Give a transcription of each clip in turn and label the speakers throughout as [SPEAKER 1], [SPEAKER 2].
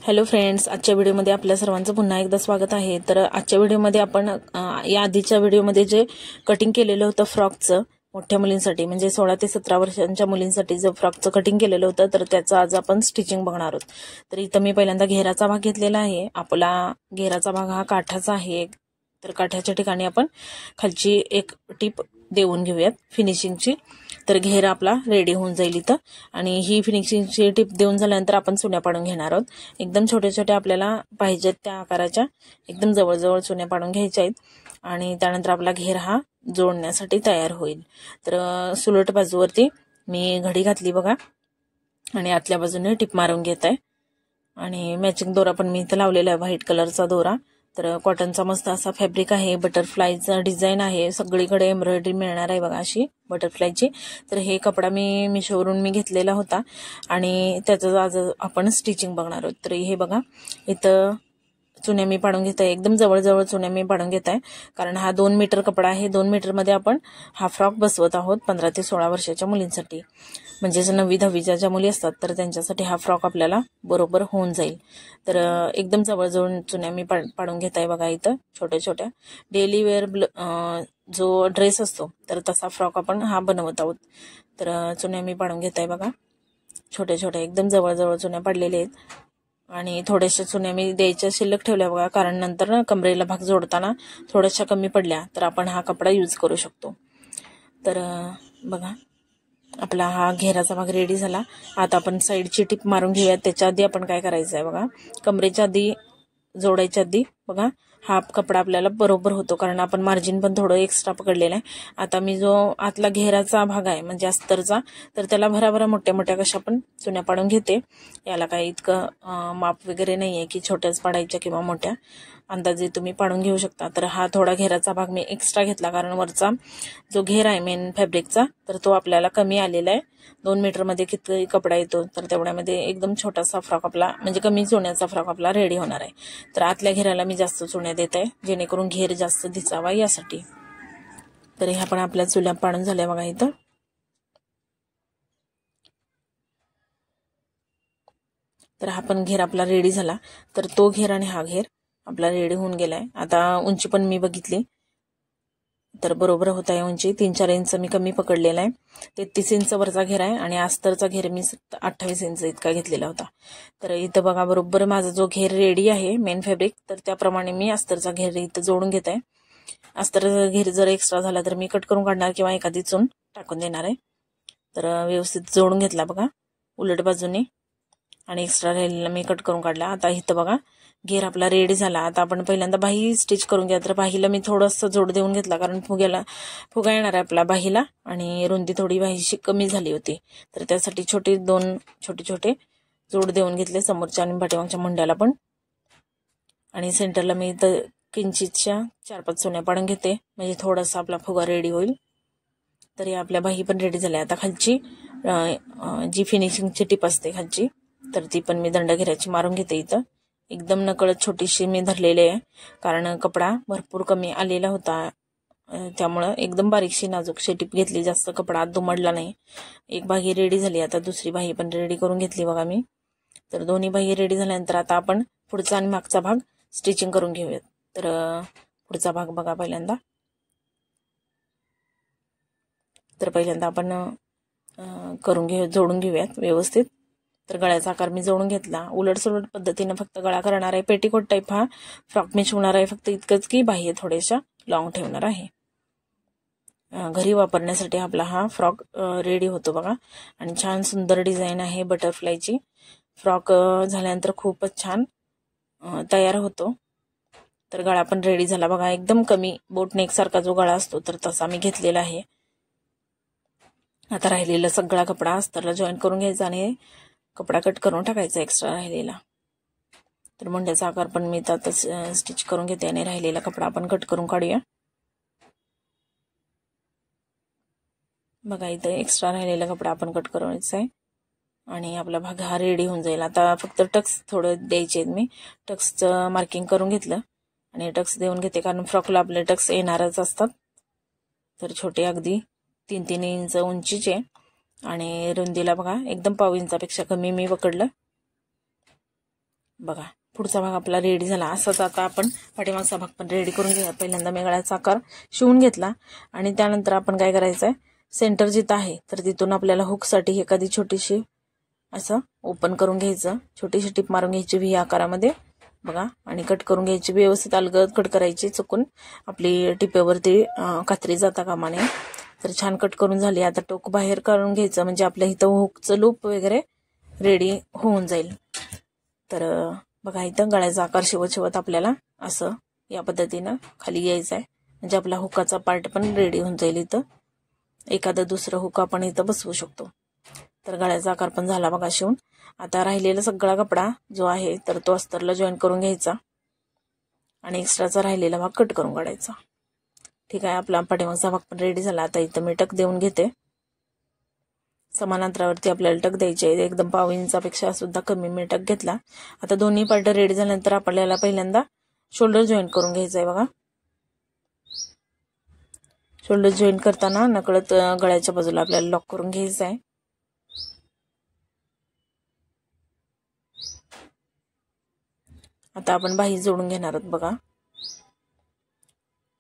[SPEAKER 1] Hello friends, आजच्या व्हिडिओमध्ये आपल्या सर्वांचं पुन्हा एकदा स्वागत आहे। तर आजच्या व्हिडिओमध्ये आपण या आधीच्या व्हिडिओमध्ये जे कटिंग केलेलं होतं फ्रॉकचं मोठ्या मुलींसाठी म्हणजे 16 ते 17 वर्षांच्या मुलींसाठी जे फ्रॉकचं कटिंग केलेलं होतं तर त्याचं आज आपण स्टिचिंग बघणार आहोत। तर इथं मी पहिल्यांदा घेराचा भाग घेतलेला आहे। आपला घेराचा भाग हा काठाचा आहे, तर काठाच्या ठिकाणी आपण खालची एक टिप देऊन घेऊयात फिनिशिंगची। तर घेरा आपला रेडी होऊन जाईल इथं। आणि ही फिनिशिंगची टिप देऊन झाल्यानंतर आपण चुन्या पाडून घेणार आहोत। एकदम छोट्या छोट्या आपल्याला पाहिजेत त्या आकाराच्या एकदम जवळजवळ चुन्या पाडून घ्यायच्या आहेत आणि त्यानंतर आपला घेर हा जोडण्यासाठी तयार होईल। तर सुलट बाजूवरती मी घडी घातली बघा आणि आतल्या बाजूने टिप मारून घेत आहे आणि मॅचिंग दोरा पण मी इथं लावलेला आहे, व्हाईट कलरचा दोरा। तर कॉटनचा मस्त असा फॅब्रिक आहे, बटरफ्लायचा डिझाईन आहे, सगळीकडे एम्ब्रॉयडरी मिळणार आहे बघा अशी बटरफ्लायची। तर हे कपडा मी मिशोवरून घेतलेला होता आणि त्याचं आज आपण स्टिचिंग बघणार आहोत। तर हे बघा इथं चुन्या मी पाडून घेत आहे, एकदम जवळजवळ चुन्या मी पाडून घेत आहे कारण हा 2 मीटर कपडा आहे। 2 मीटर मध्ये आपण हा फ्रॉक बसवत आहोत 15 ते 16 वर्षाच्या मुलींसाठी, म्हणजेच 9वी 10वीच्या ज्या मुली असतात तर त्यांच्यासाठी हा फ्रॉक आपल्याला बरोबर होऊन जाईल। तर एकदम जवळजवळ चुन्या मी पाडून घेत आहे बघा इथं छोट्या छोट्या। डेली वेअर जो ड्रेस असतो तर तसा फ्रॉक आपण हा बनवत आहोत। तर चुन्या मी पाडून घेत आहे बघा छोट्या छोट्या, एकदम जवळजवळ चुन्या पाडलेल्या आहेत आणि थोड्याशा चुन्या मी द्यायच्या शिल्लक ठेवल्या बघा, कारण नंतर कमरेला भाग जोडताना थोड्याशा कमी पडल्या तर आपण हा कपडा यूज करू शकतो। तर बघा आपला हा घेराचा भाग रेडी झाला। आता आपण साईडची टिप मारून घेऊया। त्याच्या आधी आपण काय करायचं आहे बघा, कमरेच्या आधी जोडायच्या आधी बघा हा कपडा आपल्याला बरोबर होतो कारण आपण मार्जिन पण थोडं एक्स्ट्रा पकडलेलं आहे। आता मी जो आतला घेराचा भाग आहे म्हणजे अस्तरचा, तर त्याला भराभरा मोठ्या मोठ्या कशा पण चुन्या पाडून घेते। याला काही इतकं माप वगैरे नाहीये की छोट्याच पाडायच्या किंवा मोठ्या, अंदाजे तुम्ही पाडून घेऊ शकता। तर हा थोडा घेराचा भाग मी एक्स्ट्रा घेतला कारण वरचा जो घेर आहे मेन फॅब्रिकचा तर तो आपल्याला कमी आलेला आहे। 2 मीटर मध्ये किती कपडा येतो तर तेवढ्यामध्ये एकदम छोटासा फ्रॉक आपला म्हणजे कमी चुन्याचा फ्रॉक आपला रेडी होणार आहे। तर आतल्या घेराला मी जास्त चुन्या देत आहे जेणेकरून घेर जास्त दिसावा यासाठी। तर ह्या पण आपल्या चुल्या पाडून झाल्या बघा इथं। तर हा पण घेर आपला रेडी झाला। तर तो घेर आणि हा घेर आपला रेडी होऊन गेलाय। आता उंची पण मी बघितली तर बरोबर होत आहे उंची, 3-4 इंच मी कमी पकडलेला आहे। 33 इंच वरचा घेर आहे आणि अस्तरचा घेर मी 28 इंच इतका घेतलेला होता। तर इथं बघा बरोबर माझा जो घेर रेडी आहे मेन फॅब्रिक, तर त्याप्रमाणे मी अस्तरचा घेर इथं जोडून घेत आहे। अस्तरचा घेर जर एक्स्ट्रा झाला तर मी कट करून काढणार किंवा एखादी चून टाकून देणार आहे। तर व्यवस्थित जोडून घेतला बघा उलट बाजूने आणि एक्स्ट्रा राहिलेला मी कट करून काढला। आता इथं बघा घेर आपला रेडी झाला। आता आपण पहिल्यांदा बाही स्टिच करून घ्या। तर बाहीला मी थोडंसं जोड देऊन घेतला कारण फुगा येणार आहे आपला बाहीला आणि रुंदी थोडी बाहीची कमी झाली होती, तर त्यासाठी दोन छोटे छोटे जोड देऊन घेतले समोरच्या आणि पाठीमागच्या मुंड्याला पण। आणि सेंटरला मी इथं किंचितच्या 4-5 चुन्या पाडून घेते म्हणजे थोडासा आपला फुगा रेडी होईल। तर या आपल्या बाही पण रेडी झाल्या। आता खालची जी फिनिशिंगची टिप असते खालची तर ती पण मी दंड घेराची मारून घेते इथं। एकदम नकळत छोटीशी मी धरलेली आहे कारण कपडा भरपूर कमी आलेला होता, त्यामुळं एकदम बारीकशी नाजूकशी टिप घेतली, जास्त कपडा आत दुमडला नाही। एक बाही रेडी झाली, आता दुसरी बाही पण रेडी करून घेतली बघा मी। तर दोन्ही बाही रेडी झाल्यानंतर आता आपण पुढचा आणि मागचा भाग स्टिचिंग करून घेऊयात। तर पुढचा भाग बघा पहिल्यांदा। तर पहिल्यांदा आपण जोडून घेऊयात व्यवस्थित। तर गळ्याचा आकार मी जोडून घेतला, उलट सुलट पद्धतीने फक्त गळा करणार आहे। पेटीकोट टाईप हा फ्रॉक मी शिवणार आहे, फक्त इतकंच की बाह्य थोड्याशा लॉंग ठेवणार आहे। घरी वापरण्यासाठी आपला हा फ्रॉक रेडी होतो बघा आणि छान सुंदर डिझाईन आहे बटरफ्लायची। फ्रॉक झाल्यानंतर खूपच छान तयार होतो। तर गळा पण रेडी झाला बघा, एकदम कमी बोट नेक सारखा जो गळा असतो तर तसा मी घेतलेला आहे। आता राहिलेला सगळा कपडा अस्तरला जॉईन करून घ्यायचा आणि कपडा कट करून टाकायचा एक्स्ट्रा राहिलेला। तर मुंड्याचा आकार पण मी त्यातच स्टिच करून घेते आणि राहिलेला कपडा आपण कट करून काढूया बघा। इथं एक्स्ट्रा राहिलेला कपडा आपण कट करायचा आहे आणि आपला भाग हा रेडी होऊन जाईल। आता फक्त टक्स थोडं द्यायचे आहेत, मी टक्सचं मार्किंग करून घेतलं आणि टक्स देऊन घेते कारण फ्रॉकला आपले टक्स येणारच असतात। तर छोटे अगदी 3-3 इंच उंचीचे आणि रुंदीला बघा एकदम 1/2 इंचापेक्षा कमी मी पकडलं बघा पुढचा भाग आपला रेडी झाला. असाच आता आपण पाठीमागचा भाग पण रेडी करून घेऊया. पहिल्यांदा मी गळ्याचा आकार शिवून घेतला आणि त्यानंतर आपण काय करायचं आहे, सेंटर जिथं आहे तर तिथून आपल्याला हुकसाठी एखादी छोटीशी असं ओपन करून घ्यायचं, छोटीशी टिप मारून घ्यायची व्ही आकारामध्ये बघा, आणि कट करून घ्यायची. व्यवस्थित अलगद कट करायची, चुकून आपली टिपेवरती कात्री जाता कामा नये. तर छान कट करून झाली. आता टोक बाहेर काढून घ्यायचं, म्हणजे आपल्या इथं हुकचं लूप वगैरे रेडी होऊन जाईल. तर बघा इथं गळ्याचा आकार शिवत आपल्याला असं या पद्धतीनं खाली यायचं आहे, म्हणजे आपला हुकाचा पार्ट पण रेडी होऊन जाईल. इथं एखादं दुसरं हुक आपण इथं बसवू शकतो. तर गळ्याचा आकार पण झाला बघा शिवून. आता राहिलेला सगळा कपडा जो आहे तर तो अस्तरला जॉईन करून घ्यायचा आणि एक्स्ट्राचा राहिलेला भाग कट करून काढायचा. ठीक आहे, आपला पाठीमागचा भाग पण रेडी झाला. आता इथं मी टक देऊन घेते. समान अंतरावरती आपल्याला टक द्यायचे, एकदम 1/2 इंचापेक्षा सुद्धा कमी मी टक घेतला. आता दोन्ही पार्ट रेडी झाल्यानंतर आपल्याला पहिल्यांदा शोल्डर जॉईन करून घ्यायचं आहे बघा. शोल्डर जॉईन करताना नकळत गळ्याच्या बाजूला आपल्याला लॉक करून घ्यायचं आहे. आता आपण बाही जोडून घेणार आहोत बघा.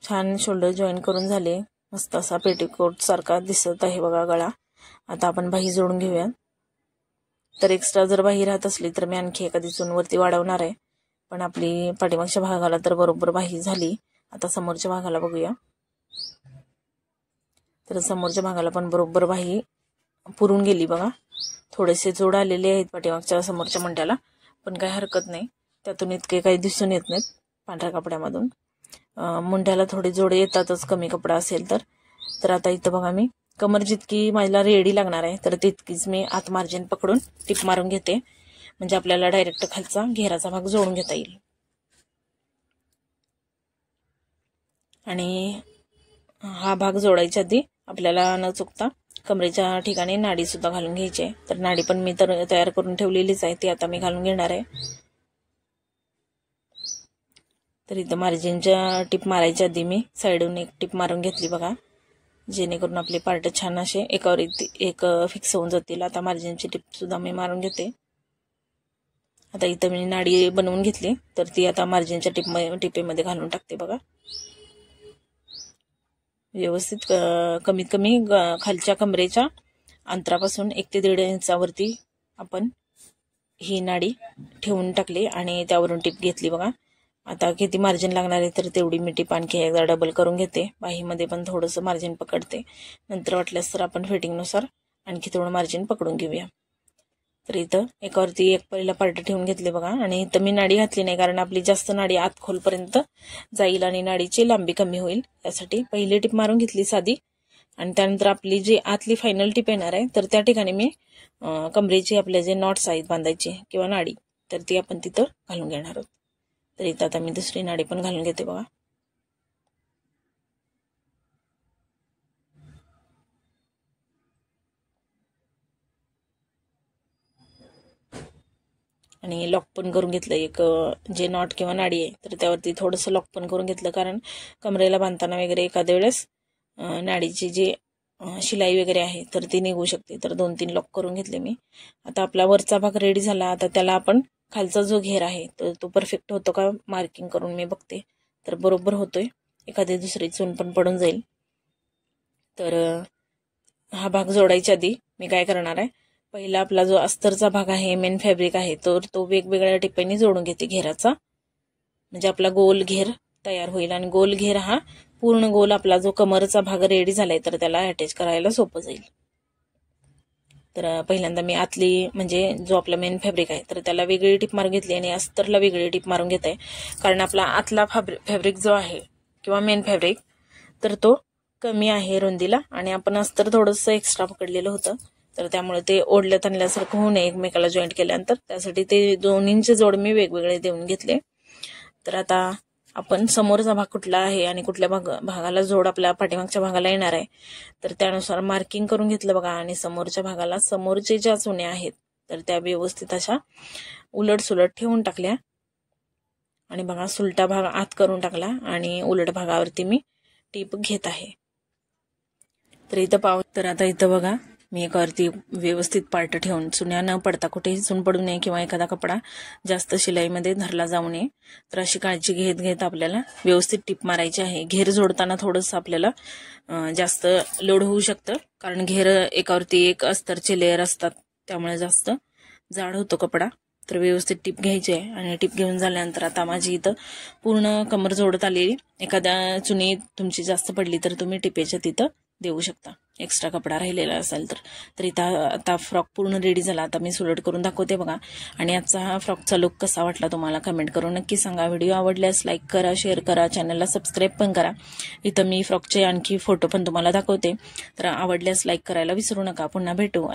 [SPEAKER 1] छान शोल्डर जॉईन करून झाले, मस्त असा पेटीकोट सारखा दिसत आहे बघा गळा. आता आपण बाही जोडून घेऊया. तर एक्स्ट्रा जर बाही राहत असली तर मी आणखी एखादी चूनवरती वाढवणार आहे, पण आपली पाठीमागच्या भागाला तर बरोबर बाही झाली. आता समोरच्या भागाला बघूया. तर समोरच्या भागाला पण बरोबर बाही पुरून गेली बघा. थोडेसे जोड आलेले आहेत पाठीमागच्या समोरच्या मंड्याला, पण काही हरकत नाही, त्यातून इतके काही दिसून येत नाहीत पांढऱ्या कपड्यामधून. मुंड्याला थोडे जोडे येतातच कमी कपडा असेल तर. तर आता इथं बघा मी कमर जितकी मला रेडी लागणार आहे तर तितकीच मी आत मार्जिन पकडून टिप मारून घेते, म्हणजे आपल्याला डायरेक्ट खालचा घेराचा भाग जोडून घेता येईल. आणि हा भाग जोडायच्या आधी आपल्याला न चुकता कमरेच्या ठिकाणी नाडी सुद्धा घालून घ्यायची आहे. तर नाडी पण मी तयार करून ठेवलेलीच आहे, ती आता मी घालून घेणार आहे. तर इथं मार्जिनच्या टिप मारायच्या आधी मी साईडून एक टिप मारून घेतली बघा, जेणेकरून आपले पार्ट छान असे एकावर एक फिक्स होऊन जातील. आता मार्जिनची टिप सुद्धा मी मारून घेते. आता इथं मी नाडी बनवून घेतली, तर ती आता मार्जिनच्या टिपेमध्ये घालून टाकते बघा. व्यवस्थित कमीत कमी खालच्या कमरेच्या अंतरापासून 1 ते 1.5 इंचावरती आपण ही नाडी ठेवून टाकली आणि त्यावरून टिप घेतली बघा. आता किती मार्जिन लागणार आहे तर तेवढी मी टिप आणखी एकदा डबल करून घेते. बाहीमध्ये पण थोडंसं मार्जिन पकडते, नंतर वाटल्यास तर आपण फिटिंगनुसार आणखी थोडं मार्जिन पकडून घेऊया. तर इथं एकावरती एक पहिला पार्ट ठेवून घेतले बघा. आणि इथं मी नाडी घातली नाही, कारण आपली जास्त नाडी आत खोलपर्यंत जाईल आणि नाडीची लांबी कमी होईल. त्यासाठी पहिली टिप मारून घेतली साधी, आणि त्यानंतर आपली जी आतली फायनल टिप येणार आहे तर त्या ठिकाणी मी कमरेची आपले जे नॉट्स आहेत बांधायचे किंवा नाडी, तर ती आपण तिथं घालून घेणार आहोत. तर इथं आता मी दुसरी नाडी पण घालून घेते बघा. आणि लॉक पण करून घेतलं. एक जे नॉट किंवा नाडी आहे तर त्यावरती थोडंसं लॉक पण करून घेतलं, कारण कमरेला बांधताना वगैरे एखाद्या वेळेस नाडीची जी शिलाई वगैरे आहे तर ती निघू शकते. तर 2-3 लॉक करून घेतले मी. आता आपला वरचा भाग रेडी झाला. आता त्याला आपण खालचा जो घेर आहे तर तो परफेक्ट होतो का मार्किंग करून मी बघते. तर बरोबर होतोय, एखादी दुसरी चून पण पडून जाईल. तर हा भाग जोडायच्या आधी मी काय करणार आहे, पहिला आपला जो अस्तरचा भाग आहे, मेन फॅब्रिक आहे, तर तो वेगवेगळ्या टिपेनी जोडून घेते घेराचा, म्हणजे आपला गोल घेर तयार होईल. आणि गोल घेर हा पूर्ण गोल आपला जो कमरचा भाग रेडी झालाय तर त्याला अटॅच करायला सोपं जाईल. तर पहिल्यांदा मी आतली म्हणजे जो आपला मेन फॅब्रिक आहे तर त्याला वेगळी टिप मारून घेतली आणि अस्तरला वेगळी टिप मारून घेत आहे, कारण आपला आतला फॅब्रिक जो आहे किंवा मेन फॅब्रिक तर तो कमी आहे रुंदीला, आणि आपण अस्तर थोडंसं एक्स्ट्रा पकडलेलं होतं, तर त्यामुळे ते ओढल्या ताणल्यासारखं होऊ नये एकमेकाला जॉईंट केल्यानंतर, त्यासाठी ते दोन्हींचे जोड मी वेगवेगळे देऊन घेतले. तर आता आपण समोरचा भाग कुठला आहे आणि कुठल्या भागाला जोड आपल्या पाठीमागच्या भागाला येणार आहे तर त्यानुसार मार्किंग करून घेतलं बघा. आणि समोरच्या भागाला समोरचे ज्या चुन्या आहेत तर त्या व्यवस्थित अशा उलट सुलट ठेवून टाकल्या, आणि बघा सुलटा भाग आत करून टाकला आणि उलट भागावरती मी टीप घेत आहे. तर इथं तर आता इथं बघा मी एकावरती व्यवस्थित पार्ट ठेवून चुन्या न पडता कुठेही चून पडू नये किंवा एखादा कपडा जास्त शिलाईमध्ये धरला जाऊ नये, तर अशी काळजी घेत आपल्याला व्यवस्थित टिप मारायची आहे. घेर जोडताना थोडंसं आपल्याला जास्त लोड होऊ शकतं, कारण घेर एकावरती एक अस्तरचे लेअर असतात, त्यामुळे जास्त जाड होतो कपडा. तर व्यवस्थित टिप घ्यायची आहे आणि टिप घेऊन झाल्यानंतर आता माझी इथं पूर्ण कमर जोडत आलेली. एखाद्या चुनी तुमची जास्त पडली तर तुम्ही टिपेच्या तिथं देऊ शकता, एक्स्ट्रा कपडा राहिलेला असेल तर. इथं आता फ्रॉक पूर्ण रेडी झाला. आता मी सुलट करून दाखवते बघा. आणि आजचा हा फ्रॉकचा लुक कसा वाटला तुम्हाला कमेंट करून नक्की सांगा. व्हिडिओ आवडल्यास लाईक करा, शेअर करा, चॅनलला सबस्क्राईब पण करा. इथं मी फ्रॉकचे आणखी फोटो पण तुम्हाला दाखवते, तर आवडल्यास लाईक करायला विसरू नका. पुन्हा भेटू.